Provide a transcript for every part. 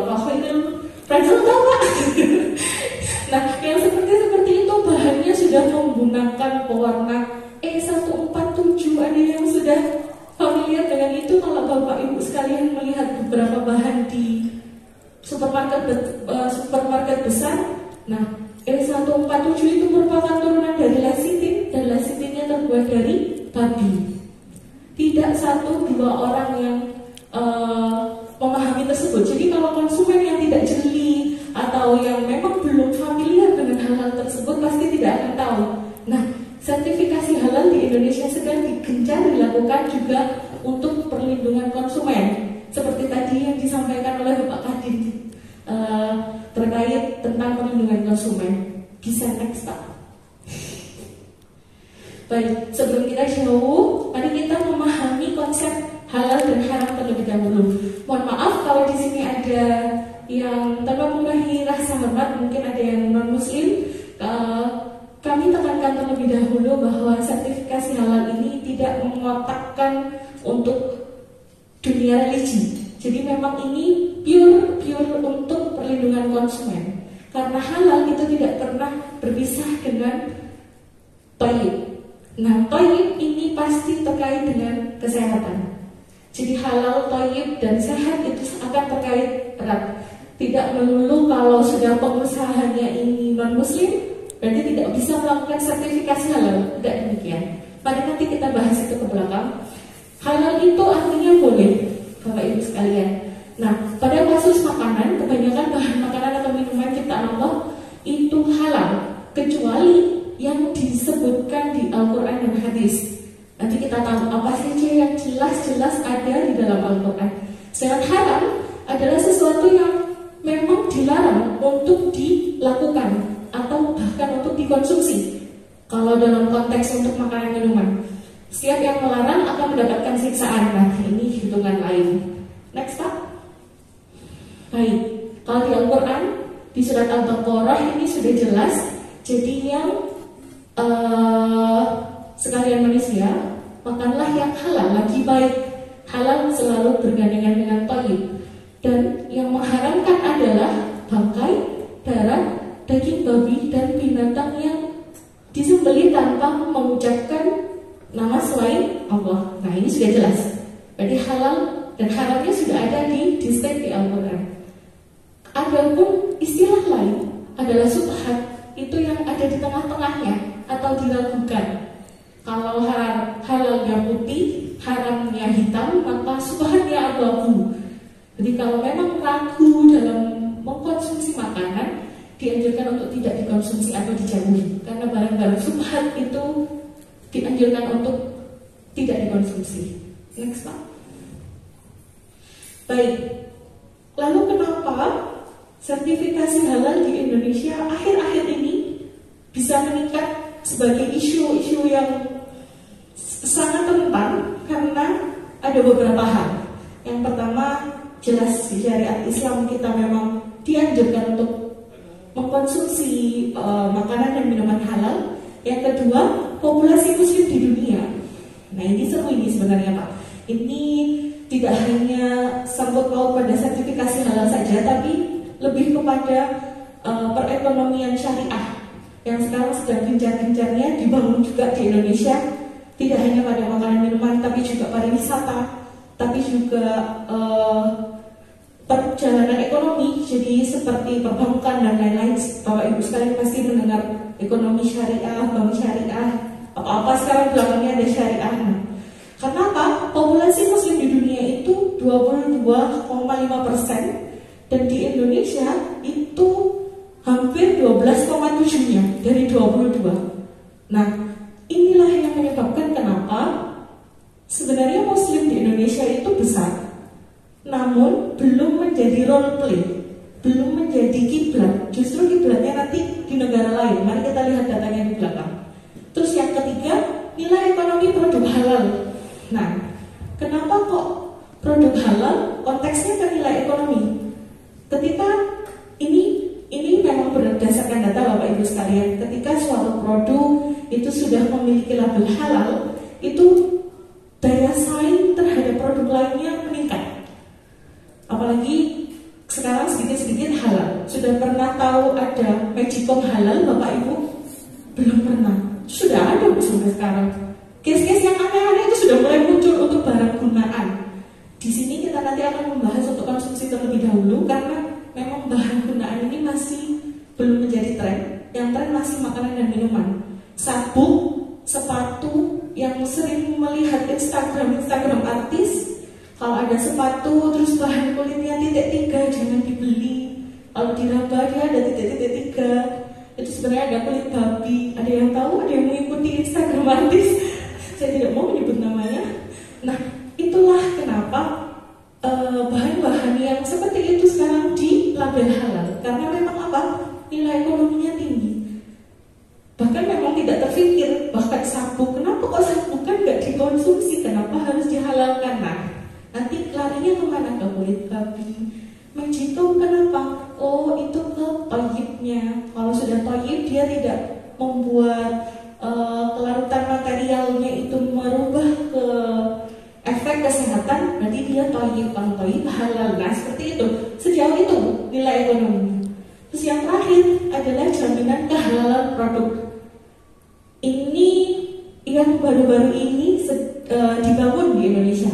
Bapak Khairul pretzel tahu Pak? Nah, yang seperti itu bahannya sudah menggunakan pewarna E147. Ada yang sudah familiar dengan itu? Kalau Bapak Ibu sekalian melihat beberapa bahan di supermarket besar, nah E147 itu merupakan turunan dari lecithin, dan lecithinnya terbuat dari babi. Tidak satu dua orang yang memahami tersebut. Jadi kalau konsumen yang tidak jeli atau yang memang belum familiar dengan hal-hal tersebut pasti tidak akan tahu. Nah, sertifikasi halal di Indonesia sedang digencar dilakukan juga untuk perlindungan konsumen. Seperti tadi yang disampaikan oleh Bapak Kadin terkait tentang perlindungan konsumen. Bisa next Pak. Baik, sebelum kita jauh, mari kita memahami konsep halal dan haram terlebih dahulu. Mohon maaf kalau di sini ada yang tanpa mengurangi rasa hormat, mungkin ada yang non muslim. Kami tekankan terlebih dahulu bahwa sertifikasi halal ini tidak mengotakkan untuk dunia religi. Jadi memang ini pure untuk perlindungan konsumen. Karena halal itu tidak pernah berpisah dengan thayyib. Nah, thayyib ini pasti terkait dengan kesehatan. Jadi halal, thayyib, dan sehat itu akan terkait erat. Tidak melulu kalau sudah pengusahanya ini non-muslim, berarti tidak bisa melakukan sertifikasi halal. Tidak demikian. Mari nanti kita bahas itu ke belakang. Halal itu artinya boleh, Bapak Ibu sekalian. Nah, pada kasus makanan, kebanyakan bahan makanan atau minuman ciptaan Allah itu halal, kecuali yang disebutkan di Al-Quran dan hadis. Nanti kita tahu apa saja yang jelas-jelas ada di dalam Al-Quran. Sedangkan haram adalah sesuatu yang memang dilarang untuk dilakukan atau bahkan untuk dikonsumsi. Kalau dalam konteks untuk makanan minuman, setiap yang melarang akan mendapatkan siksaan. Nah, ini hitungan lain. Next Pak. Baik, kalau di Al-Quran di surat Al-Baqarah ini sudah jelas. Jadi yang sekalian manusia, makanlah yang halal, lagi baik. Halal selalu bergandengan dengan thayyib. Dan yang mengharamkan adalah bangkai, darah, daging babi, dan binatang yang disembelih tanpa mengucapkan nama selain Allah. Nah, ini sudah jelas. Berarti halal dan haramnya sudah ada di display di Al-Quran. Adapun istilah lain adalah subhat, itu yang ada di tengah-tengahnya atau diragukan. Kalau halalnya putih, haramnya hitam, maka subhatnya abu-abu. Jadi kalau memang ragu dalam mengkonsumsi makanan, dianjurkan untuk tidak dikonsumsi atau dijauhi. Karena barang-barang subhat itu dianjurkan untuk tidak dikonsumsi. Next Pak. Baik, lalu kenapa sertifikasi halal di Indonesia akhir-akhir ini bisa meningkat sebagai isu-isu yang sangat rentan? Karena ada beberapa hal. Yang pertama, jelas di syariat Islam kita memang dianjurkan untuk mengkonsumsi makanan dan minuman halal. Yang kedua, populasi muslim di dunia. Nah, ini seru ini sebenarnya Pak. Ini tidak hanya sangkut paut pada sertifikasi halal saja, tapi lebih kepada perekonomian syariah yang sekarang sedang gencar-gencarnya dibangun juga di Indonesia. Tidak hanya pada makanan minuman, tapi juga pariwisata, tapi juga perjalanan ekonomi. Jadi seperti perbankan dan lain-lain. Bapak Ibu sekalian pasti mendengar ekonomi syariah, bank syariah, apa-apa sekarang belakangnya ada syariah. Karena apa? Populasi muslim di dunia itu 22,5%, dan di Indonesia itu hampir 12,7-nya dari 22. Nah, inilah yang menyebabkan kenapa sebenarnya muslim di Indonesia itu besar, namun belum menjadi role play, belum menjadi kiblat. Justru kiblatnya nanti di negara lain. Mari kita lihat datanya di belakang. Terus yang ketiga, nilai ekonomi produk halal. Nah, kenapa kok produk halal konteksnya ke nilai ekonomi? Ketika ini memang berdasarkan data Bapak Ibu sekalian, ketika suatu produk itu sudah memiliki label halal, itu daya saing terhadap produk lainnya meningkat. Apalagi sekarang sedikit-sedikit halal. Sudah pernah tahu ada Magicom halal, Bapak Ibu? Belum pernah. Sudah ada sampai sekarang. Case-case yang aneh-aneh itu sudah mulai muncul untuk barang gunaan. Di sini kita nanti akan membahas untuk konsumsi terlebih dahulu karena memang bahan gunaan ini masih belum menjadi tren. Yang tren masih makanan dan minuman. Sabuk, sepatu, yang sering melihat Instagram artis. Kalau ada sepatu terus bahan kulitnya titik 3, jangan dibeli. Kalau diraba dia ada titik 3. Itu sebenarnya ada kulit babi. Ada yang tahu, ada yang mengikuti Instagram artis. Saya tidak mau menyebut namanya. Nah, itulah kenapa bahan-bahan yang seperti itu sekarang di label halal. Karena memang apa? Nilai ekonominya tinggi. Bahkan memang tidak terpikir. Bahkan sabuk, kenapa kok sabuk kan nggak dikonsumsi? Kenapa harus dihalalkan? Nah, nanti larinya kemana? Ke kulit babi. Magicom kenapa? Oh, itu ke toyibnya. Kalau sudah toyib, dia tidak membuat kelarutan materialnya itu merubah ke efek kesehatan, berarti dia toyib. Kalau toyib halal. Nah, seperti itu. Sejauh itu nilai ekonominya. Terus yang terakhir adalah jaminan kehalalan produk. Ini yang baru-baru ini dibangun di Indonesia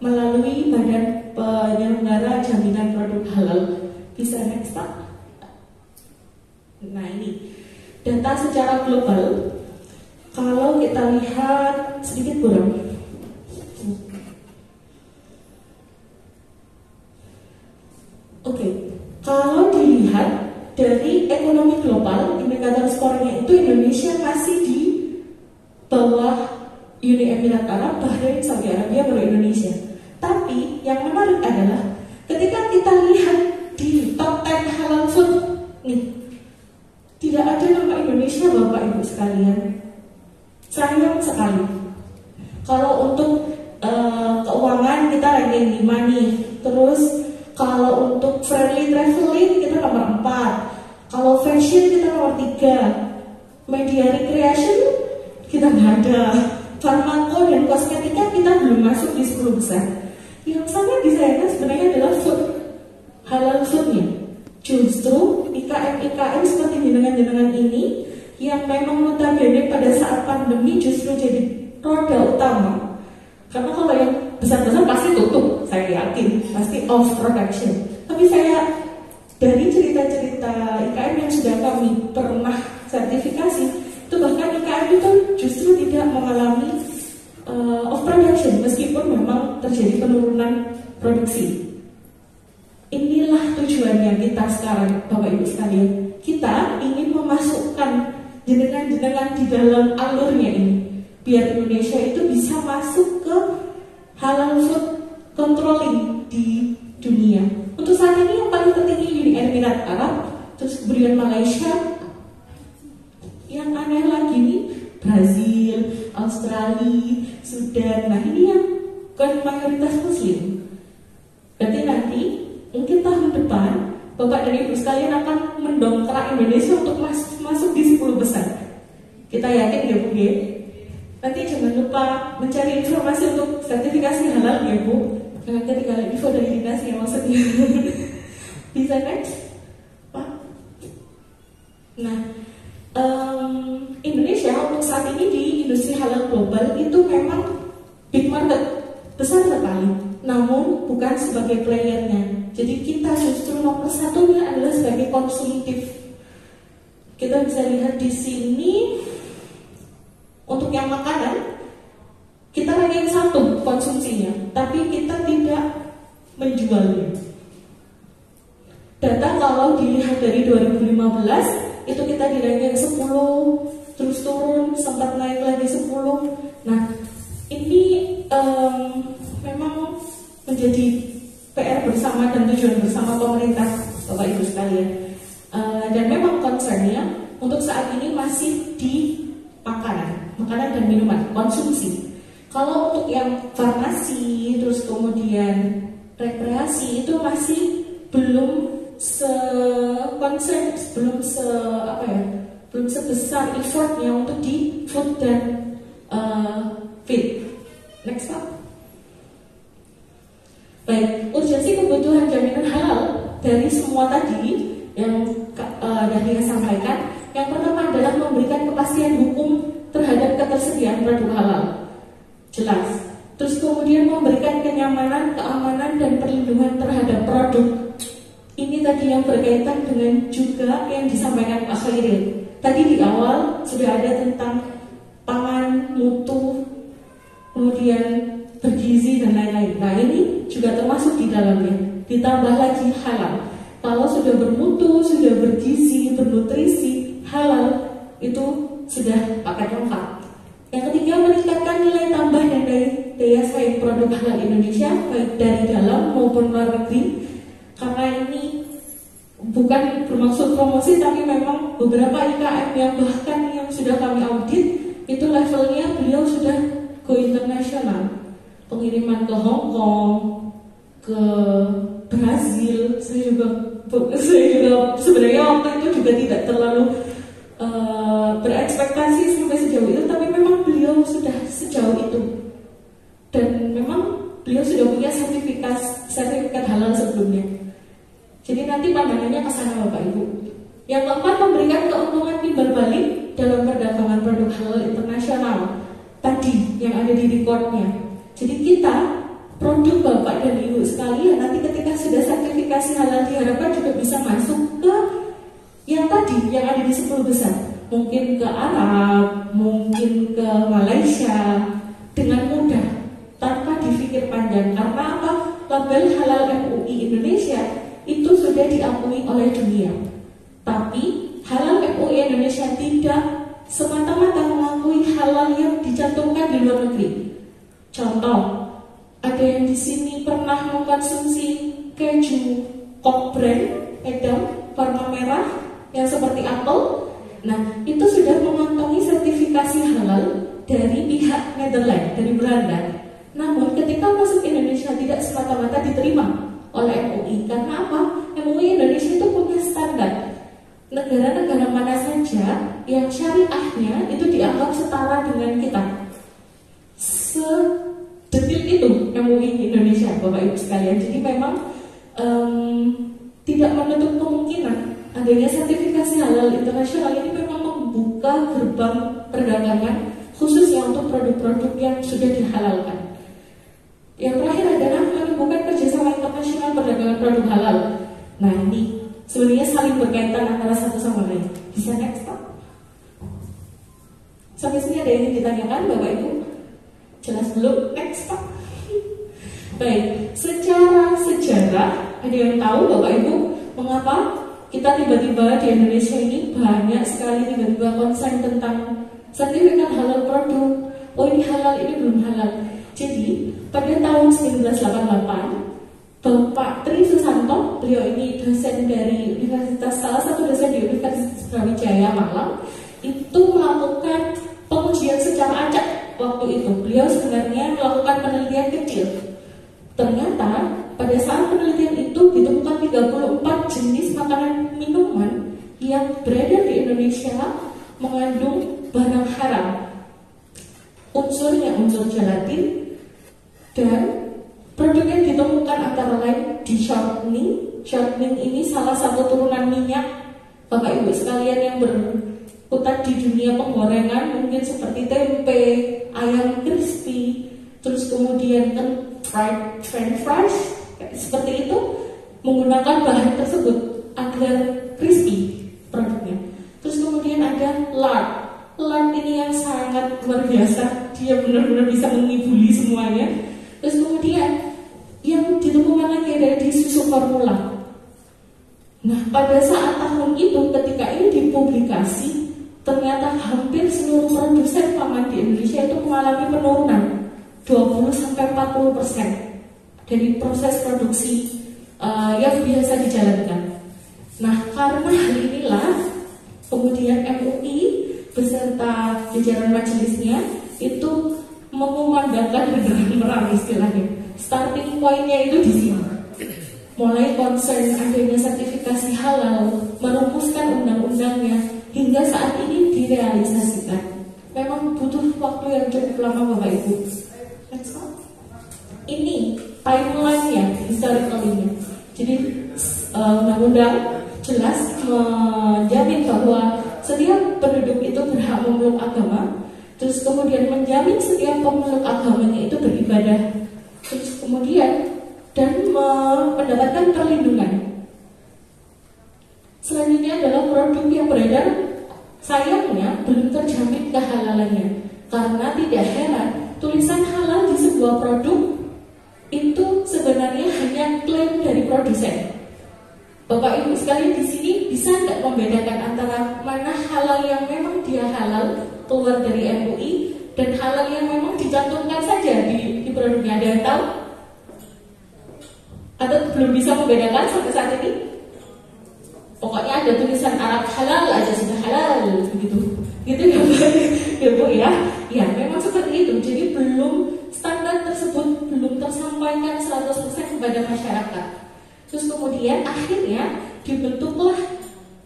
melalui Badan Penyelenggara Jaminan Produk Halal. Bisa next Pak? Nah, ini data secara global. Kalau kita lihat sedikit kurang. Oke, kalau dilihat dari ekonomi global, indikator skornya itu Indonesia masih di bawah Uni Emirat Arab, Bahrain, Saudi Arabia, baru Indonesia. Tapi yang menarik adalah ketika kita lihat di top 10 halal food nih, tidak ada nama Indonesia, Bapak Ibu sekalian. Sayang sekali. Kalau untuk keuangan kita ranking 5 nih. Terus kalau untuk friendly traveling kita nomor 4. Kalau fashion kita nomor 3. Media recreation kita nggak ada. Farmako dan kosmetika kita belum masuk di 10 besar. Yang sangat disayangkan sebenarnya adalah food, halal foodnya. Justru IKM seperti jenengan-jenengan ini yang memang notabene pada saat pandemi justru jadi roda utama. Karena kalau yang besar-besar pasti tutup, saya yakin pasti off production. Tapi saya dari cerita-cerita IKM yang sudah kami pernah sertifikasi, itu bahkan IKM itu justru tidak mengalami off production meskipun memang terjadi penurunan produksi. Inilah tujuannya kita sekarang, Bapak Ibu sekalian. Kita ingin memasukkan jenengan-jenengan di dalam alurnya ini, biar Indonesia itu bisa masuk ke halal food controlling di dunia. Untuk saat ini yang paling tertinggi Uni Emirat Arab, terus kemudian Malaysia, yang aneh lagi nih Brazil, Australia, Sudan. Nah, ini yang kan mayoritas Muslim. Berarti nanti mungkin tahun depan Bapak dan Ibu sekalian akan mendongkrak Indonesia untuk masuk di 10 besar. Kita yakin ya Bu ya? Nanti jangan lupa mencari informasi untuk sertifikasi halal ya Bu. Jangan ketinggalan info dari dinas ya maksudnya. Bisa next Pak? Nah, Indonesia untuk saat ini di industri halal global itu memang big market, besar sekali. Namun bukan sebagai playernya. Jadi kita justru nomor satunya adalah sebagai konsumtif. Kita bisa lihat di sini untuk yang makanan kita ranking 1 konsumsinya, tapi kita tidak menjualnya. Data kalau dilihat dari 2015 itu kita di ranking 10, terus turun, sempat naik lagi 10. Nah, ini memang menjadi PR bersama dan tujuan bersama pemerintah, Bapak Ibu sekalian. Dan memang concernnya untuk saat ini masih di makanan dan minuman, konsumsi. Kalau untuk yang farmasi, terus kemudian rekreasi itu masih belum belum sebesar effortnya untuk di food dan feed. Next Pak. Baik, urgensi kebutuhan jaminan halal dari semua tadi yang Dahlia sampaikan, yang pertama adalah memberikan kepastian hukum terhadap ketersediaan produk halal. Jelas. Terus kemudian memberikan kenyamanan, keamanan, dan perlindungan terhadap produk. Ini tadi yang berkaitan dengan juga yang disampaikan Pak Khairil. Tadi di awal sudah ada tentang pangan, mutu, kemudian bergizi dan lain-lain. Nah ini juga termasuk di dalamnya. Ditambah lagi halal. Kalau sudah bermutu, sudah bergizi, bernutrisi, halal, itu sudah paket lengkap. Yang ketiga, meningkatkan nilai tambah dan daya saing produk halal Indonesia baik dari dalam maupun luar negeri. Karena ini bukan bermaksud promosi, tapi memang beberapa IKM yang bahkan yang sudah kami audit itu levelnya beliau sudah go internasional. Pengiriman ke Hong Kong, ke Brazil, saya juga sebenarnya waktu itu juga tidak terlalu berekspektasi sampai sejauh itu, tapi memang beliau sudah sejauh itu, dan memang beliau sudah punya sertifikat halal sebelumnya. Jadi nanti pandangannya ke sana Bapak Ibu. Yang keempat, memberikan keuntungan timbal balik dalam perdagangan produk halal internasional. Tadi yang ada di recordnya. Jadi kita produk Bapak dan Ibu sekalian nanti ketika sudah sertifikasi halal diharapkan juga bisa masuk ke yang tadi yang ada di 10 besar. Mungkin ke Arab, mungkin ke Malaysia dengan mudah tanpa dipikir panjang. Karena apa? Label halal MUI Indonesia itu sudah diakui oleh dunia. Tapi halal MUI Indonesia tidak semata-mata mengakui halal yang dicantumkan di luar negeri. Contoh, ada yang di sini pernah mengkonsumsi keju Kok brand Edam warna merah yang seperti apel. Nah, itu sudah mengantongi sertifikasi halal dari pihak Netherlands, dari Belanda. Namun ketika masuk Indonesia tidak semata-mata diterima oleh MUI. Karena apa? MUI Indonesia itu punya standar. Negara-negara mana saja yang syariahnya itu dianggap setara dengan kita. Sedetil itu MUI Indonesia, Bapak Ibu sekalian. Jadi memang tidak menutup kemungkinan adanya sertifikasi halal internasional ini memang membuka gerbang perdagangan khususnya untuk produk-produk yang sudah dihalalkan. Yang terakhir adalah menemukan kerjasama internasional perdagangan produk halal. Nah ini sebenarnya saling berkaitan antara satu sama lain. Bisa next Pak? Sampai sini ada yang ingin ditanyakan Bapak Ibu? Jelas belum? Next Pak? Baik, secara sejarah ada yang tahu Bapak Ibu mengapa kita tiba-tiba di Indonesia ini banyak sekali tiba-tiba konsen tentang sertifikat halal produk. Oh ini halal, ini belum halal. Jadi pada tahun 1988 Bapak Tri Susanto, beliau ini dosen dari Universitas, salah satu dosen di Universitas Brawijaya Malang, itu melakukan pengujian secara acak waktu itu. Beliau sebenarnya melakukan penelitian kecil. Ternyata pada saat penelitian itu ditemukan 34 jenis makanan minuman yang beredar di Indonesia mengandung barang haram. Unsurnya unsur gelatin, dan produk yang ditemukan antara lain di shortening. Shortening ini salah satu turunan minyak. Bapak Ibu sekalian yang berkutat di dunia penggorengan mungkin seperti tempe, ayam crispy, terus kemudian french fries seperti itu menggunakan bahan tersebut agar crispy produknya. Terus kemudian ada lard. Lard ini yang sangat luar biasa, dia benar-benar bisa mengibuli semuanya. Terus kemudian yang ditemukan lagi ada di susu formula. Nah pada saat tahun itu ketika ini dipublikasi, ternyata hampir seluruh produsen pangan di Indonesia itu mengalami penurunan 20-40% dari proses produksi yang biasa dijalankan. Nah karena hal inilah kemudian MUI beserta jajaran majelisnya itu mengumandangkan beneran merang istilahnya. Starting pointnya itu di sini. Mulai concern adanya sertifikasi halal, merumuskan undang-undangnya hingga saat ini direalisasikan. Memang butuh waktu yang cukup lama Bapak Ibu. Ini timeline-nya, historically-nya. Jadi undang-undang jelas menjamin bahwa setiap penduduk itu berhak memeluk agama, terus kemudian menjamin setiap pemeluk agamanya itu beribadah, terus kemudian dan mendapatkan perlindungan. Selanjutnya adalah produk yang beredar, sayangnya belum terjamin kehalalannya. Karena tidak heran, tulisan halal di sebuah produk itu sebenarnya hanya klaim dari produsen. Bapak Ibu sekalian di sini bisa nggak membedakan antara mana halal yang memang dia halal keluar dari MUI dan halal yang memang dicantumkan saja di produknya? Ada yang tahu? Atau belum bisa membedakan sampai saat ini? Pokoknya ada tulisan Arab halal aja sudah halal begitu. Gitu ya Pak, ya Bu ya. Ya memang seperti itu. Jadi belum standar tersebut belum tersampaikan 100% kepada masyarakat. Terus kemudian akhirnya dibentuklah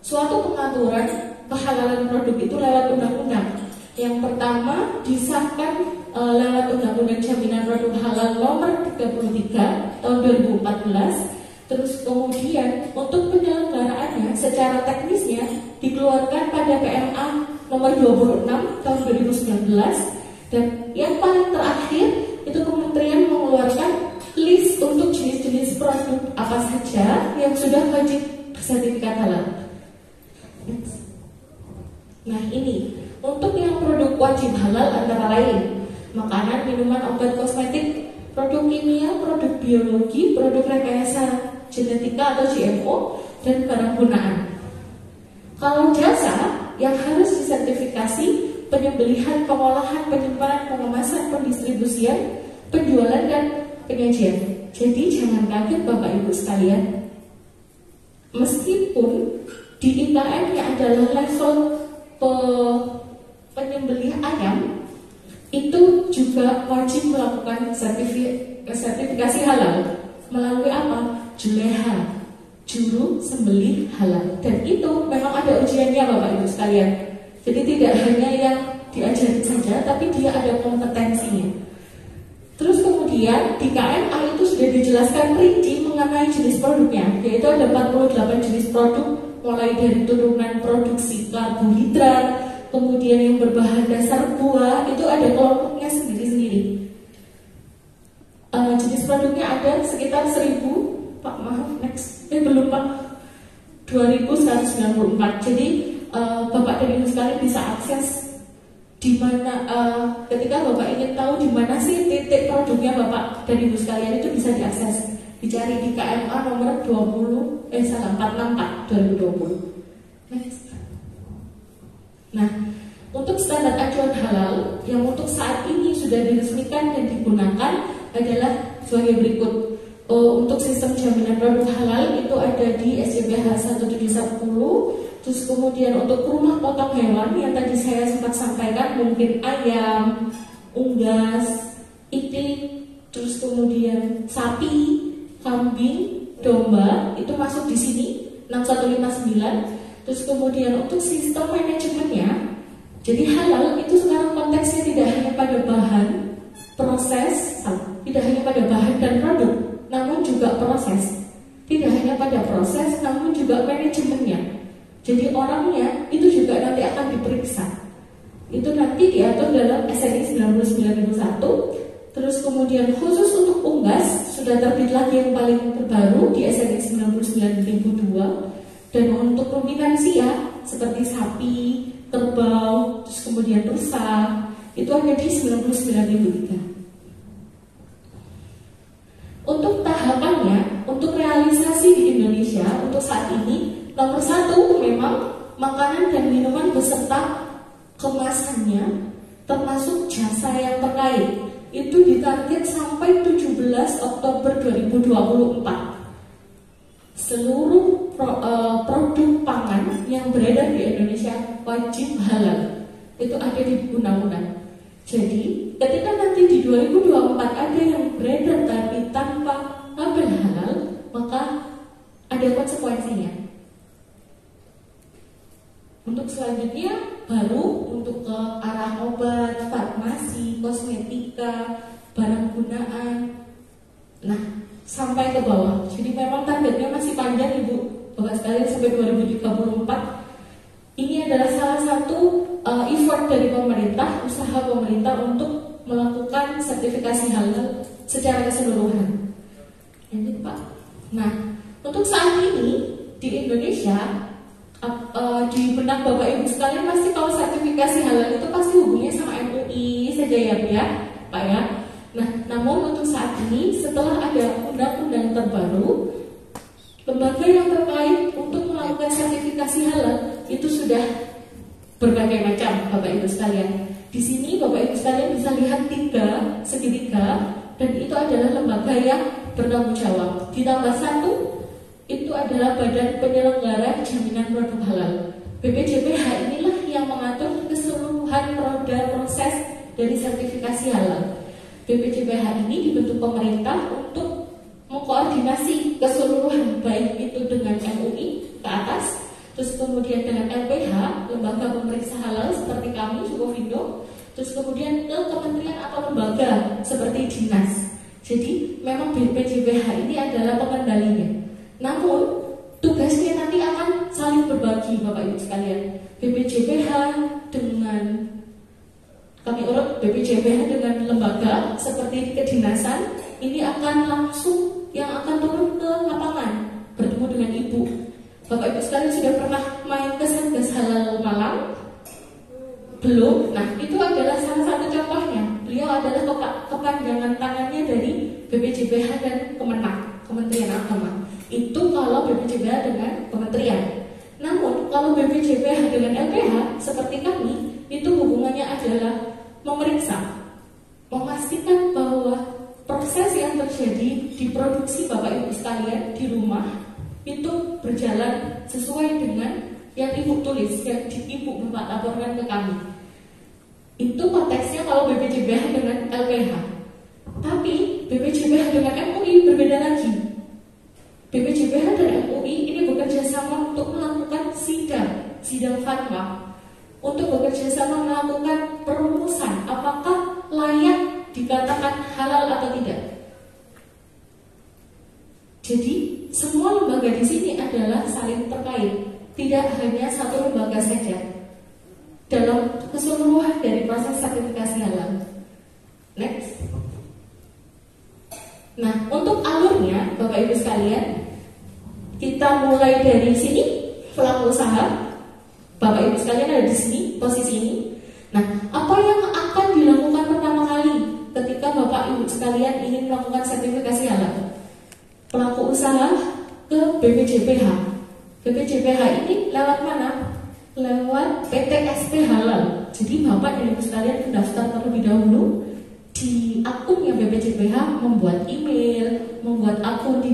suatu pengaturan kehalalan produk itu lewat undang-undang. Yang pertama disahkan lewat Undang-Undang Jaminan Produk Halal Nomor 33 tahun 2014. Terus kemudian untuk penyelenggaraannya secara teknisnya dikeluarkan pada PMA nomor 26 tahun 2019, dan yang paling terakhir itu Kementerian mengeluarkan list untuk jenis-jenis produk apa saja yang sudah wajib bersertifikat halal. Nah ini untuk yang produk wajib halal antara lain makanan, minuman, obat, kosmetik, produk kimia, produk biologi, produk rekayasa genetika atau GMO, dan barang gunaan. Kalau jasa yang harus disertifikasi penyembelihan, pengolahan, penyimpanan, pengemasan, pendistribusian, penjualan, dan penyajian. Jadi jangan kaget Bapak Ibu sekalian, meskipun di IKN-nya adalah level penyembelih ayam, itu juga wajib melakukan sertifikasi halal melalui apa? Juleha, juru sembelih halal. Dan itu memang ada ujiannya Bapak Ibu sekalian. Jadi tidak hanya yang diajarin saja, tapi dia ada kompetensinya. Terus kemudian di KMA itu sudah dijelaskan rinci mengenai jenis produknya, yaitu ada 48 jenis produk, mulai dari turunan produksi karbohidrat, kemudian yang berbahan dasar buah, itu ada kelompoknya sendiri-sendiri. Jenis produknya ada sekitar 1000, Pak maaf next, belum Pak, 2194. Jadi Bapak dan Ibu sekalian bisa akses di mana ketika Bapak ingin tahu di mana sih titik produknya Bapak dan Ibu sekalian, itu bisa diakses, dicari di KMA nomor 464 2020. Next. Nah, untuk standar acuan halal yang untuk saat ini sudah diresmikan dan digunakan adalah sebagai berikut. Untuk sistem jaminan produk halal itu ada di SJPH 1710. Terus kemudian untuk rumah potong hewan yang tadi saya sempat sampaikan, mungkin ayam, unggas, itik, terus kemudian sapi, kambing, domba, itu masuk di sini 6159. Terus kemudian untuk sistem manajemennya, jadi halal itu sekarang konteksnya tidak hanya pada bahan, proses, tidak hanya pada bahan dan produk, namun juga proses. Tidak hanya pada proses, namun juga manajemennya. Jadi orangnya itu juga nanti akan diperiksa. Itu nanti diatur dalam SNI 99.1. Terus kemudian khusus untuk unggas sudah terbit lagi yang paling terbaru di SNI 99.002. Dan untuk ruminansia seperti sapi, kerbau, terus kemudian rusa, itu ada di 99.003. Untuk tahapannya, untuk realisasi di Indonesia untuk saat ini, nomor 1 memang makanan dan minuman beserta kemasannya termasuk jasa yang terkait itu ditarget sampai 17 Oktober 2024. Seluruh produk pangan yang beredar di Indonesia wajib halal. Itu ada di undang-undang. Jadi ketika nanti di 2024 ada yang beredar tapi tanpa label halal, maka ada konsekuensinya. Untuk selanjutnya baru untuk ke arah obat, farmasi, kosmetika, barang gunaan. Nah, sampai ke bawah. Jadi memang targetnya masih panjang Ibu. sekalian sampai 2034. Ini adalah salah satu effort dari pemerintah, usaha pemerintah untuk melakukan sertifikasi halal secara keseluruhan. Ini Pak. Nah, untuk saat ini di Indonesia, di benak Bapak Ibu sekalian pasti kalau sertifikasi halal itu pasti hubungannya sama MUI saja ya Pak ya. Nah, namun untuk saat ini setelah ada undang-undang terbaru, lembaga yang terkait untuk melakukan sertifikasi halal itu sudah berbagai macam Bapak Ibu sekalian. Di sini Bapak Ibu sekalian bisa lihat segitiga, dan itu adalah lembaga yang bertanggung jawab. Ditambah satu, itu adalah Badan Penyelenggara Jaminan Produk Halal. BPJPH inilah yang mengatur keseluruhan roda proses dari sertifikasi halal. BPJPH ini dibentuk pemerintah untuk mengkoordinasi keseluruhan, baik itu dengan MUI ke atas, terus kemudian dengan LPH, lembaga pemeriksa halal seperti kami, Sukovindo, terus kemudian ke kementerian atau lembaga seperti dinas. Jadi memang BPJPH ini adalah pengendalinya. Namun tugasnya nanti akan saling berbagi Bapak Ibu sekalian. BPJPH dengan BPJPH dengan lembaga seperti kedinasan ini akan langsung yang akan turun ke lapangan bertemu dengan ibu. Bapak Ibu sekalian sudah pernah main ke Satgas Halal Malang? Belum? Nah, itu adalah salah satu contohnya. Beliau adalah kepanjangan tangannya dari BPJPH dan Kementerian Agama. Itu kalau BPJPH dengan kementerian. Namun kalau BPJPH dengan LPH seperti kami, itu hubungannya adalah memeriksa, memastikan bahwa proses yang terjadi di produksi Bapak Ibu sekalian di rumah itu berjalan sesuai dengan yang Ibu tulis, yang Ibu Bapak laporkan ke kami. Itu konteksnya kalau BPJPH dengan LPH. Tapi BPJPH dengan MUI berbeda lagi. BPJPH dan MUI ini bekerja sama untuk melakukan sidang fatwa, untuk bekerja sama melakukan perumusan apakah layak dikatakan halal atau tidak. Jadi semua lembaga di sini adalah saling terkait, tidak hanya satu lembaga saja dalam keseluruhan dari proses sertifikasi halal. Next. Nah, untuk alurnya Bapak Ibu sekalian, kita mulai dari sini, pelaku usaha. Bapak Ibu sekalian ada di sini, posisi ini. Nah, apa yang akan dilakukan pertama kali ketika Bapak Ibu sekalian ingin melakukan sertifikasi halal? Pelaku usaha ke BPJPH. BPJPH ini lewat mana? Lewat PTSP Halal. Jadi Bapak dan Ibu sekalian mendaftar terlebih dahulu di akunnya BPJPH, membuat email, membuat akun di